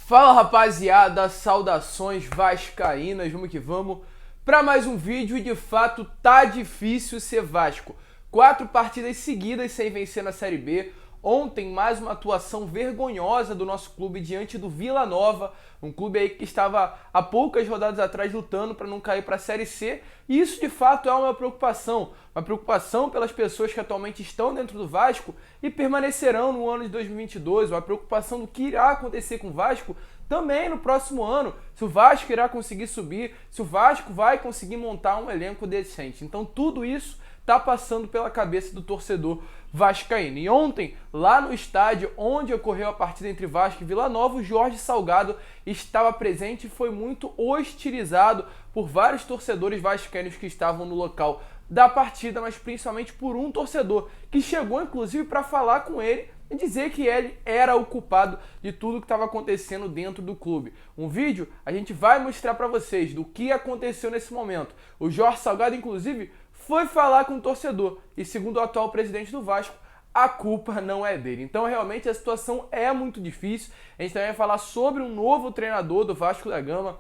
Fala rapaziada, saudações vascaínas, vamos que vamos para mais um vídeo e de fato tá difícil ser Vasco. 4 partidas seguidas sem vencer na Série B. Ontem mais uma atuação vergonhosa do nosso clube diante do Vila Nova, um clube aí que estava há poucas rodadas atrás lutando para não cair para a Série C, e isso de fato é uma preocupação pelas pessoas que atualmente estão dentro do Vasco e permanecerão no ano de 2022, uma preocupação do que irá acontecer com o Vasco também no próximo ano, se o Vasco irá conseguir subir, se o Vasco vai conseguir montar um elenco decente. Então tudo isso está passando pela cabeça do torcedor vascaíno. E ontem, lá no estádio onde ocorreu a partida entre Vasco e Vila Nova, o Jorge Salgado estava presente e foi muito hostilizado por vários torcedores vascaínos que estavam no local da partida, mas principalmente por um torcedor que chegou inclusive para falar com ele e dizer que ele era o culpado de tudo que estava acontecendo dentro do clube. Um vídeo a gente vai mostrar para vocês do que aconteceu nesse momento. O Jorge Salgado, inclusive, foi falar com o torcedor e, segundo o atual presidente do Vasco, a culpa não é dele. Então, realmente, a situação é muito difícil. A gente também vai falar sobre um novo treinador do Vasco da Gama.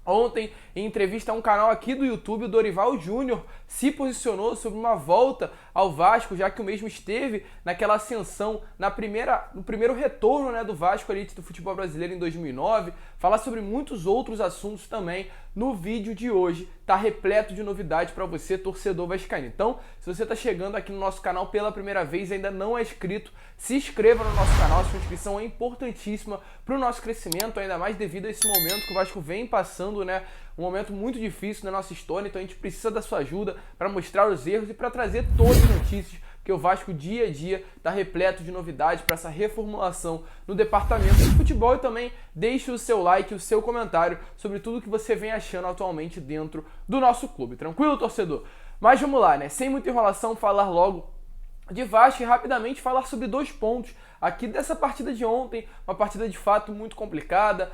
Ontem, em entrevista a um canal aqui do YouTube, o Dorival Júnior se posicionou sobre uma volta ao Vasco, já que o mesmo esteve naquela ascensão, no primeiro retorno, né, do Vasco ali do futebol brasileiro em 2009. Falar sobre muitos outros assuntos também no vídeo de hoje. Tá repleto de novidades para você, torcedor vascaíno. Então, se você está chegando aqui no nosso canal pela primeira vez e ainda não é inscrito, se inscreva no nosso canal. A sua inscrição é importantíssima para o nosso crescimento, ainda mais devido a esse momento que o Vasco vem passando, né? Um momento muito difícil na nossa história, então a gente precisa da sua ajuda para mostrar os erros e para trazer todas as notícias, porque o Vasco dia a dia está repleto de novidades para essa reformulação no departamento de futebol. E também deixe o seu like, o seu comentário sobre tudo que você vem achando atualmente dentro do nosso clube. Tranquilo, torcedor? Mas vamos lá, né? Sem muita enrolação, falar logo de Vasco e rapidamente falar sobre 2 pontos aqui dessa partida de ontem, uma partida de fato muito complicada,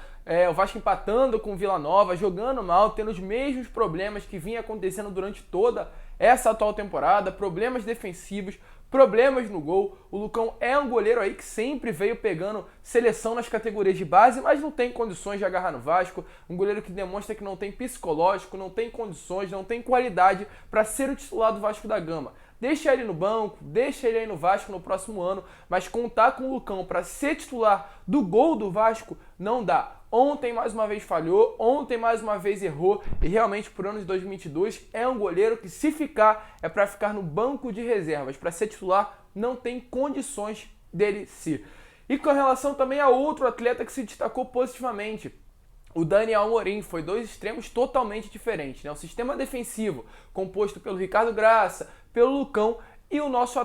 o Vasco empatando com o Vila Nova, jogando mal, tendo os mesmos problemas que vinha acontecendo durante toda essa atual temporada, problemas defensivos, problemas no gol. O Lucão é um goleiro aí que sempre veio pegando seleção nas categorias de base, mas não tem condições de agarrar no Vasco, um goleiro que demonstra que não tem psicológico, não tem condições, não tem qualidade para ser o titular do Vasco da Gama. Deixa ele no banco, deixa ele aí no Vasco no próximo ano, mas contar com o Lucão para ser titular do gol do Vasco não dá. Ontem mais uma vez falhou, ontem mais uma vez errou e realmente por ano de 2022 é um goleiro que se ficar é para ficar no banco de reservas, para ser titular não tem condições dele ser. E com relação também a outro atleta que se destacou positivamente, o Daniel Amorim, foi 2 extremos totalmente diferentes, né? O sistema defensivo composto pelo Ricardo Graça, pelo Lucão e o nosso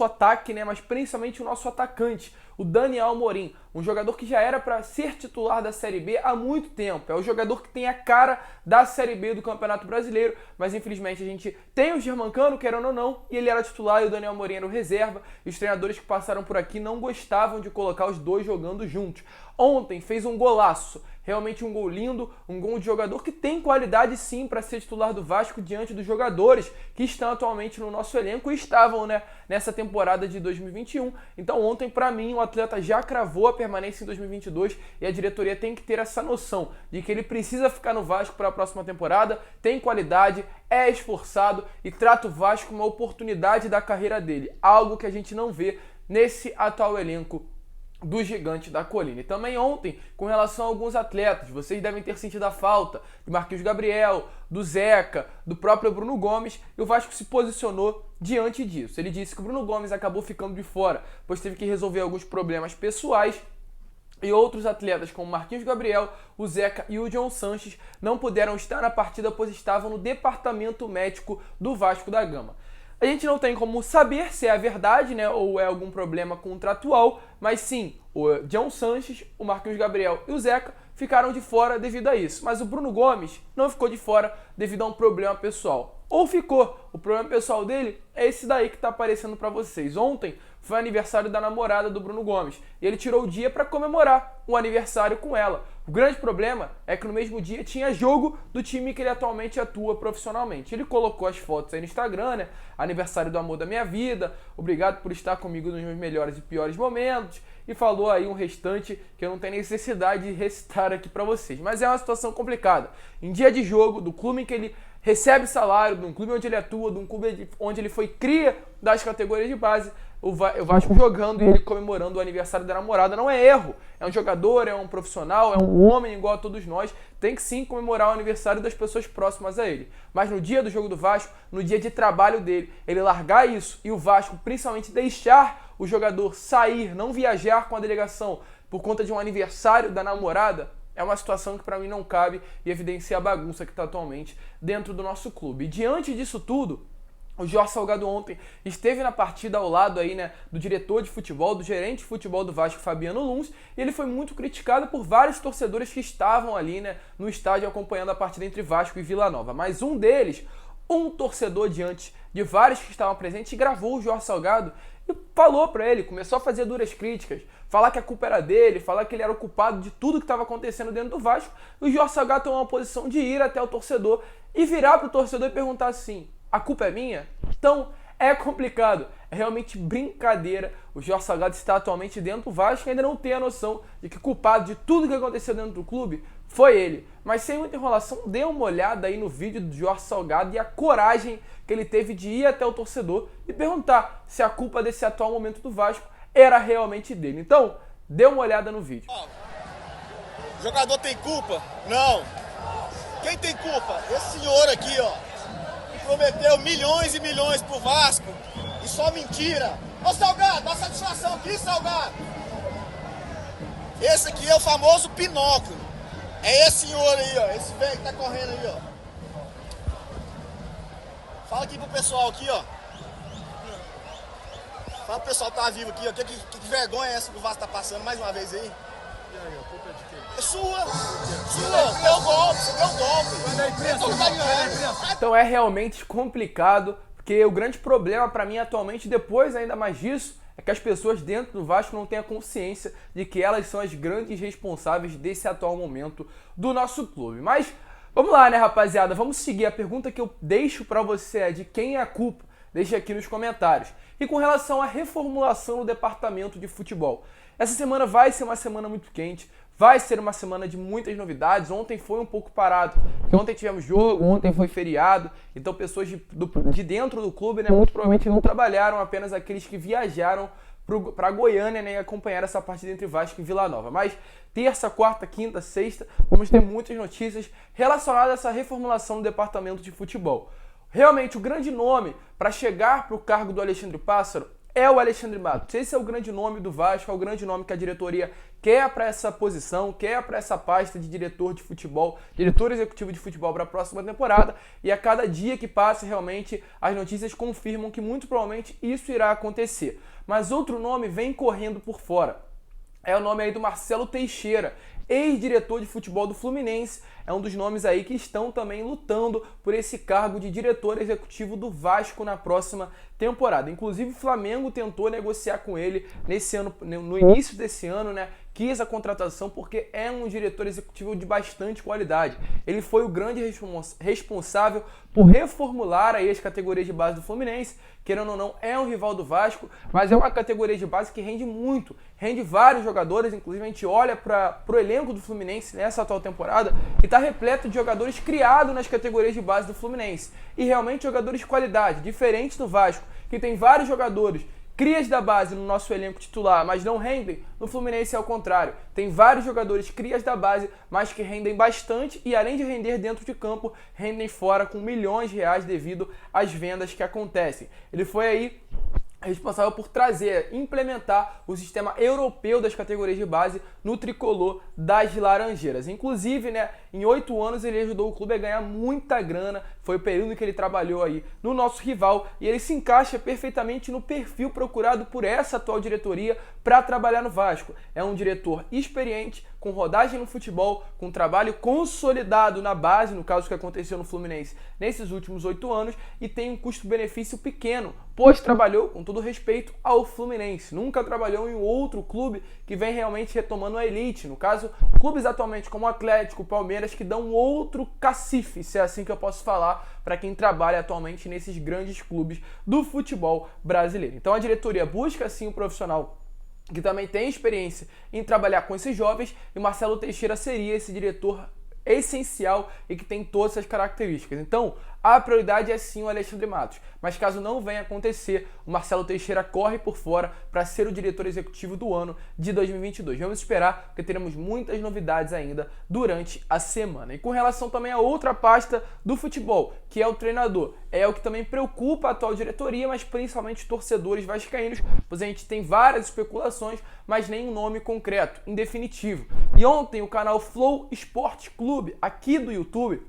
ataque, né? Mas principalmente o nosso atacante, o Daniel Amorim, um jogador que já era para ser titular da Série B há muito tempo. É o jogador que tem a cara da Série B do Campeonato Brasileiro, mas infelizmente a gente tem o Germancano, querendo ou não, e ele era titular e o Daniel Amorim era o reserva, e os treinadores que passaram por aqui não gostavam de colocar os dois jogando juntos. Ontem fez um golaço, realmente um gol lindo, um gol de jogador que tem qualidade sim para ser titular do Vasco diante dos jogadores que estão atualmente no nosso elenco e estavam, né, nessa temporada de 2021. Então ontem, para mim, o atleta já cravou a permanência em 2022 e a diretoria tem que ter essa noção de que ele precisa ficar no Vasco para a próxima temporada, tem qualidade, é esforçado e trata o Vasco como uma oportunidade da carreira dele, algo que a gente não vê nesse atual elenco do Gigante da Colina. E também ontem, com relação a alguns atletas, vocês devem ter sentido a falta de Marquinhos Gabriel, do Zeca, do próprio Bruno Gomes, e o Vasco se posicionou diante disso. Ele disse que o Bruno Gomes acabou ficando de fora, pois teve que resolver alguns problemas pessoais, e outros atletas como Marquinhos Gabriel, o Zeca e o John Sanches não puderam estar na partida, pois estavam no departamento médico do Vasco da Gama. A gente não tem como saber se é a verdade, né, ou é algum problema contratual, mas sim, o John Sanches, o Marquinhos Gabriel e o Zeca ficaram de fora devido a isso. Mas o Bruno Gomes não ficou de fora devido a um problema pessoal. Ou ficou. O problema pessoal dele é esse daí que está aparecendo para vocês. Ontem foi aniversário da namorada do Bruno Gomes. E ele tirou o dia para comemorar o aniversário com ela. O grande problema é que no mesmo dia tinha jogo do time que ele atualmente atua profissionalmente. Ele colocou as fotos aí no Instagram, né? Aniversário do amor da minha vida, obrigado por estar comigo nos meus melhores e piores momentos. E falou aí um restante que eu não tenho necessidade de recitar aqui para vocês. Mas é uma situação complicada. Em dia de jogo, do clube em que ele recebe salário, de um clube onde ele atua, de um clube onde ele foi cria das categorias de base, o Vasco jogando e ele comemorando o aniversário da namorada não é erro. É um jogador, é um profissional, é um homem igual a todos nós. Tem que sim comemorar o aniversário das pessoas próximas a ele. Mas no dia do jogo do Vasco, no dia de trabalho dele, ele largar isso e o Vasco principalmente deixar o jogador sair, não viajar com a delegação por conta de um aniversário da namorada, é uma situação que para mim não cabe e evidencia a bagunça que está atualmente dentro do nosso clube. E diante disso tudo, o Jorge Salgado ontem esteve na partida ao lado aí, né, do diretor de futebol, do gerente de futebol do Vasco, Fabiano Luns, e ele foi muito criticado por vários torcedores que estavam ali, né, no estádio acompanhando a partida entre Vasco e Vila Nova. Mas um deles, um torcedor diante de vários que estavam presentes, gravou o Jorge Salgado e falou para ele, começou a fazer duras críticas, falar que a culpa era dele, falar que ele era o culpado de tudo que estava acontecendo dentro do Vasco. E o Jorge Salgado tomou uma posição de ir até o torcedor e virar para o torcedor e perguntar assim: a culpa é minha? Então é complicado, é realmente brincadeira. O Jorge Salgado está atualmente dentro do Vasco e ainda não tem a noção de que o culpado de tudo que aconteceu dentro do clube foi ele. Mas sem muita enrolação, dê uma olhada aí no vídeo do Jorge Salgado e a coragem que ele teve de ir até o torcedor e perguntar se a culpa desse atual momento do Vasco era realmente dele. Então, dê uma olhada no vídeo. O jogador tem culpa? Não. Quem tem culpa? Esse senhor aqui, ó, que prometeu milhões e milhões pro Vasco e só mentira. Ô Salgado, dá satisfação aqui, Salgado. Esse aqui é o famoso Pinóquio. É esse senhor aí, ó, esse velho que tá correndo aí, ó. Fala aqui pro pessoal aqui, ó. Fala pro pessoal que tá vivo aqui, ó. Que vergonha é essa que o Vasco tá passando mais uma vez aí? E aí, a culpa é de quem? É sua! Você deu golpe, você deu golpe! Então é realmente complicado, porque o grande problema para mim atualmente, depois ainda mais disso, é que as pessoas dentro do Vasco não têm a consciência de que elas são as grandes responsáveis desse atual momento do nosso clube. Mas vamos lá, né, rapaziada? Vamos seguir. A pergunta que eu deixo para você é de quem é a culpa? Deixa aqui nos comentários. E com relação à reformulação no departamento de futebol, essa semana vai ser uma semana muito quente, vai ser uma semana de muitas novidades. Ontem foi um pouco parado, porque ontem tivemos jogo, ontem foi feriado, então pessoas de dentro do clube, né, muito provavelmente não trabalharam, apenas aqueles que viajaram para Goiânia, né, e acompanharam essa partida entre Vasco e Vila Nova. Mas terça, quarta, quinta, sexta, vamos ter muitas notícias relacionadas a essa reformulação do departamento de futebol. Realmente, o grande nome para chegar para o cargo do Alexandre Pássaro é o Alexandre Matos. Esse é o grande nome do Vasco, é o grande nome que a diretoria quer para essa posição, quer para essa pasta de diretor de futebol, diretor executivo de futebol para a próxima temporada. E a cada dia que passa, realmente, as notícias confirmam que muito provavelmente isso irá acontecer. Mas outro nome vem correndo por fora. É o nome aí do Marcelo Teixeira, ex-diretor de futebol do Fluminense. É um dos nomes aí que estão também lutando por esse cargo de diretor executivo do Vasco na próxima temporada. Inclusive o Flamengo tentou negociar com ele nesse ano, no início desse ano, né? Quis a contratação porque é um diretor executivo de bastante qualidade. Ele foi o grande responsável por reformular aí as categorias de base do Fluminense. Querendo ou não, é um rival do Vasco, mas é uma categoria de base que rende muito, rende vários jogadores. Inclusive a gente olha para o elenco do Fluminense nessa atual temporada e está repleto de jogadores criados nas categorias de base do Fluminense. E realmente jogadores de qualidade, diferente do Vasco, que tem vários jogadores crias da base no nosso elenco titular, mas não rendem. No Fluminense é o contrário. Tem vários jogadores crias da base, mas que rendem bastante e além de render dentro de campo, rendem fora com milhões de reais devido às vendas que acontecem. Ele foi aí responsável por trazer, implementar o sistema europeu das categorias de base no tricolor das Laranjeiras. Inclusive, né, em 8 anos ele ajudou o clube a ganhar muita grana, foi o período que ele trabalhou aí no nosso rival e ele se encaixa perfeitamente no perfil procurado por essa atual diretoria para trabalhar no Vasco. É um diretor experiente, com rodagem no futebol, com trabalho consolidado na base, no caso que aconteceu no Fluminense nesses últimos 8 anos, e tem um custo-benefício pequeno, pois trabalhou, com todo respeito, ao Fluminense. Nunca trabalhou em outro clube que vem realmente retomando a elite. No caso, clubes atualmente como o Atlético, o Palmeiras, que dão outro cacife, se é assim que eu posso falar, para quem trabalha atualmente nesses grandes clubes do futebol brasileiro. Então a diretoria busca sim um profissional que também tem experiência em trabalhar com esses jovens, e o Marcelo Teixeira seria esse diretor essencial e que tem todas essas características. Então, a prioridade é sim o Alexandre Matos, mas caso não venha acontecer, o Marcelo Teixeira corre por fora para ser o diretor executivo do ano de 2022. Vamos esperar, porque teremos muitas novidades ainda durante a semana. E com relação também a outra pasta do futebol, que é o treinador, é o que também preocupa a atual diretoria, mas principalmente os torcedores vascaínos, pois a gente tem várias especulações, mas nenhum nome concreto, em definitivo. E ontem o canal Flow Esporte Clube, aqui do YouTube,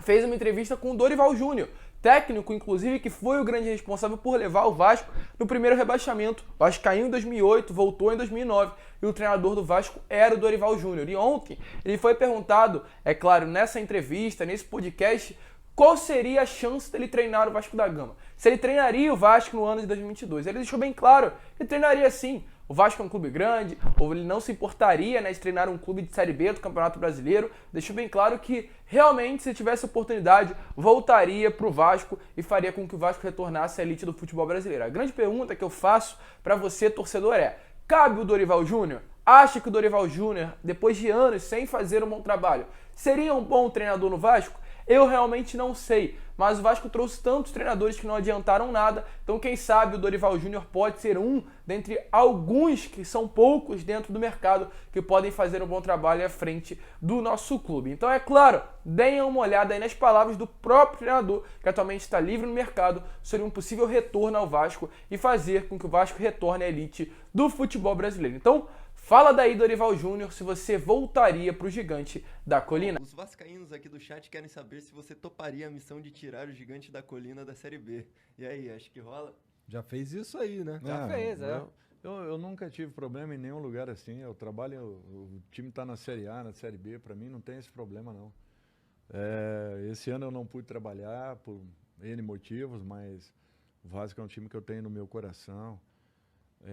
fez uma entrevista com o Dorival Júnior, técnico, inclusive, que foi o grande responsável por levar o Vasco no primeiro rebaixamento. O Vasco caiu em 2008, voltou em 2009, e o treinador do Vasco era o Dorival Júnior. E ontem ele foi perguntado, é claro, nessa entrevista, nesse podcast, qual seria a chance dele treinar o Vasco da Gama. Se ele treinaria o Vasco no ano de 2022. Ele deixou bem claro que treinaria sim. O Vasco é um clube grande, ou ele não se importaria, né, de treinar um clube de Série B do Campeonato Brasileiro. Deixou bem claro que, realmente, se tivesse oportunidade, voltaria para o Vasco e faria com que o Vasco retornasse à elite do futebol brasileiro. A grande pergunta que eu faço para você, torcedor, é: cabe o Dorival Júnior? Acha que o Dorival Júnior, depois de anos sem fazer um bom trabalho, seria um bom treinador no Vasco? Eu realmente não sei, mas o Vasco trouxe tantos treinadores que não adiantaram nada, então quem sabe o Dorival Júnior pode ser um dentre alguns, que são poucos dentro do mercado, que podem fazer um bom trabalho à frente do nosso clube. Então é claro, deem uma olhada aí nas palavras do próprio treinador, que atualmente está livre no mercado, sobre um possível retorno ao Vasco e fazer com que o Vasco retorne à elite do futebol brasileiro. Então, fala daí, Dorival Júnior, se você voltaria para o Gigante da Colina. Os vascaínos aqui do chat querem saber se você toparia a missão de tirar o Gigante da Colina da Série B. E aí, acho que rola? Já fez isso aí, né? Já fez, é. Eu nunca tive problema em nenhum lugar assim. Eu trabalho, o time tá na Série A, na Série B, para mim não tem esse problema não. Esse ano eu não pude trabalhar por N motivos, mas o Vasco é um time que eu tenho no meu coração.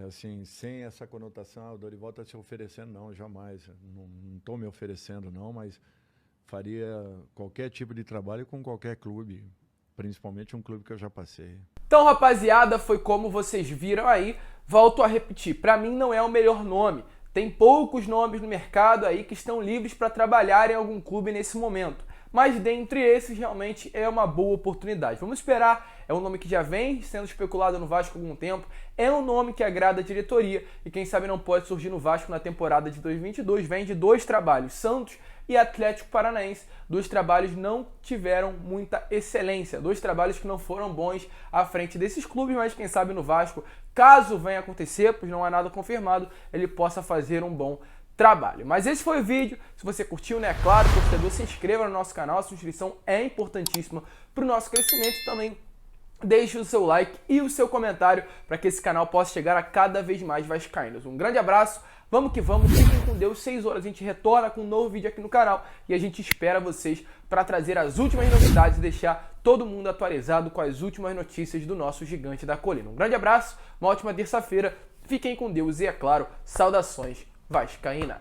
Assim, sem essa conotação, o Dorival está se oferecendo, não, jamais. Não estou me oferecendo, não, mas faria qualquer tipo de trabalho com qualquer clube, principalmente um clube que eu já passei. Então, rapaziada, foi como vocês viram aí. Volto a repetir, para mim não é o melhor nome. Tem poucos nomes no mercado aí que estão livres para trabalhar em algum clube nesse momento. Mas dentre esses, realmente é uma boa oportunidade. Vamos esperar, é um nome que já vem sendo especulado no Vasco há algum tempo, é um nome que agrada a diretoria e quem sabe não pode surgir no Vasco na temporada de 2022. Vem de 2 trabalhos, Santos e Atlético Paranaense. 2 trabalhos não tiveram muita excelência, 2 trabalhos que não foram bons à frente desses clubes, mas quem sabe no Vasco, caso venha acontecer, pois não há nada confirmado, ele possa fazer um bom trabalho. Mas esse foi o vídeo. Se você curtiu, né, é claro, torcedor, se inscreva no nosso canal. A sua inscrição é importantíssima para o nosso crescimento. Também deixe o seu like e o seu comentário para que esse canal possa chegar a cada vez mais vascaínos. Um grande abraço, vamos que vamos, fiquem com Deus. 6 horas a gente retorna com um novo vídeo aqui no canal e a gente espera vocês para trazer as últimas novidades e deixar todo mundo atualizado com as últimas notícias do nosso Gigante da Colina. Um grande abraço, uma ótima terça-feira, fiquem com Deus e, é claro, saudações vascaínas.